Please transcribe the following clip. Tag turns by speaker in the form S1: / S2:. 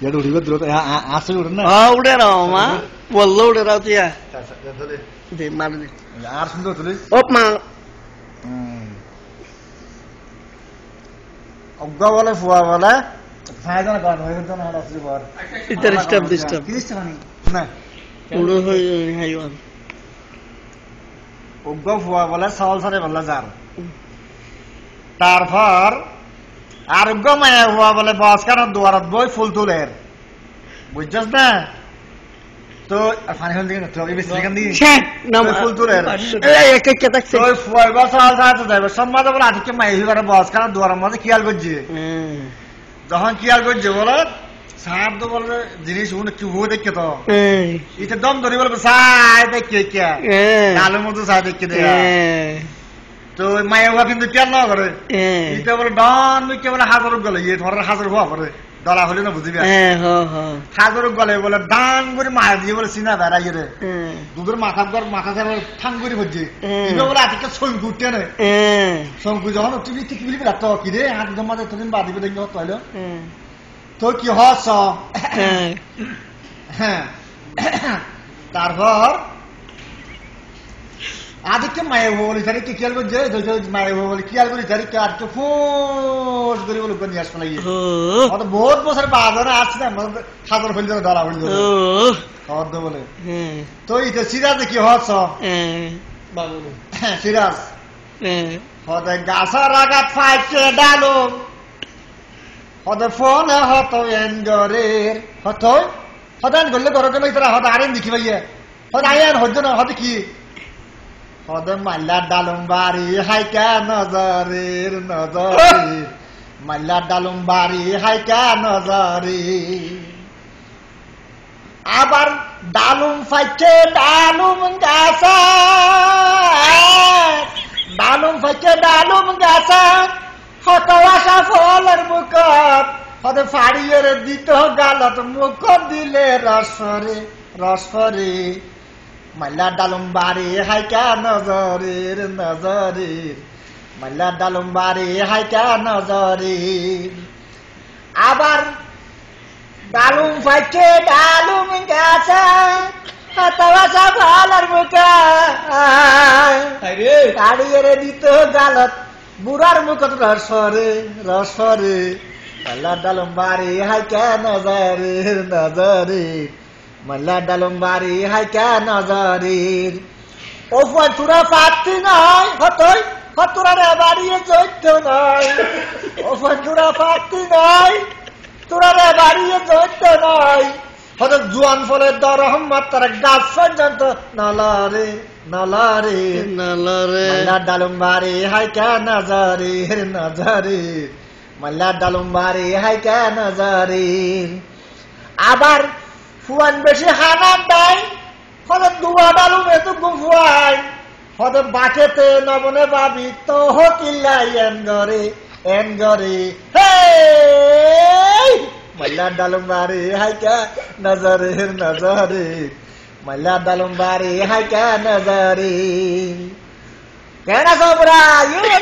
S1: ಎರಡು ಹುಡುಗ ಆಸೆ ಉಡ್ರನ್ನ
S2: ಉಡ್ಯಾರ ಅವ ಒಲ್ಲ ಉಡ್ಯಾರ ಅವತಿಯ ಮಾಡಿ
S1: ಯಾರು ಸುಂದರ ತುಲಿ
S2: ಒಪ್ಪ ಮಾ
S1: ಒಗ್ಗ বলে ফুয়া বলে ফায়দা না হয় তো না আসলে বল
S2: এটা ডিস্টার্ব
S1: না
S2: উড়ো হই হাইওয়ান
S1: অগ্গ ফুয়া বলে সাল সারে বলে যার তারপর আর অগ্গ মায়া ফুয়া বলে বাস কারণ দুয়ারত বই ফুল তুলের বুঝছস না তো ফানি হল দিকে তো বেশি গান দি
S2: না
S1: ফুল তুলের
S2: এই এক এক দেখছে
S1: তো ফুয়া বাস সাল সারে যাবে সম্মাদ বলে আজকে মায়া হিবারে বাস কারণ দুয়ারের মধ্যে খেয়াল করছে যখন খেয়াল করছে বলে সাহেব তো বলবে জিনিস কি হো দেখে তো এটা দম ধরে বলবে সাই দেখে কে কালো মতো সাই দেখে দে তো মায়া কিন্তু কেন না করে এটা বলে ডান মুখে বলে হাজার গলে ইয়ে ধরার হাজার হওয়া করে দলা হলে না বুঝবি হাজার গলে বলে ডান করে মায়া দিয়ে বলে সিনা বেড়াই রে দুধের মাথা ঠাং করে হচ্ছে বলে আজকে শঙ্কু উঠতে না শঙ্কু যখন তুমি ঠিক বলবি রাত কি রে হাত জমাতে তুমি বাদিবে দেখি হতো তো কি হস তারপর আদিকে মায়ে বলি তারি কি খেয়াল করছে মায়ে বলি খেয়াল করি তারি কে আর ফোস করে বলে নিয়ে আসবে লাগিয়ে বহুত বছর বাজারে আসছে না হাজার হইল ধরা হইল খাওয়ার দে বলে তো এটা সিরাজ কি হস সিরাজ হতে গাছা রাগাত ফাইছে ডালো হতে ফোনে হতো এনজরের হতো হতেন করলে গরকে তারা হতে আরেন দেখি ভাইয়া হতে আয়েন হতো না হতে কি হতে মাল্লা ডালুম বাড়ি হাইকা নজরের নজরের মাল্লা ডালুম বাড়ি হাইকা নজরের আবার ডালুম ফাইছে ডালুম গাছা ডালুম ফাইছে ডালুম গাছা হত আসা ফলের মুখত হতে ফাড়িয়ে দিত গালত মুখ দিলে রসরে রসরে মাল্লা ডালুম বাড়ি হাইকা নজরের নজরের মাল্লা ডালুম বাড়ি হাইকা নজরের আবার ডালুম ফাইছে ডালুম গাছা হত আসা ফলের মুখত ফাড়িয়ে দিত গালত বুড়ার মুখত রসরে রসরে মাল্লা ডালুম বাড়ি হাইকা নজরের নজরের মাল্লা ডালুম বাড়ি হাইকা নজরের ও তোরা পাতি নয় হতই হতরা রে বাড়িয়ে চৈত্য নয় ও তোরা পাতি নয় তোরা রে বাড়িয়ে চৈত্য নয় হত জুয়ান ফলের দরহম্মত তার গাছ পর্যন্ত নলারে নলারে
S2: নালারে
S1: মাল্লা ডালুম বাড়ি হাইকা নজরের নজরের মাল্লা ডালুম বাড়ি হাইকা নজরের আবার ফুয়ান বেশি হানার দেয় হতে দুয়া ডালুম এত গুফুয়াই হতে বাকেতে নবনে ভাবি তো হকিল্লাই এন গরে হে মাল্লা ডালুম বাড়ি হাইকা নজরের নজরের মাল্লা ডালুম বাড়ি হাইকা নজরের কেন সবরা ইয়ে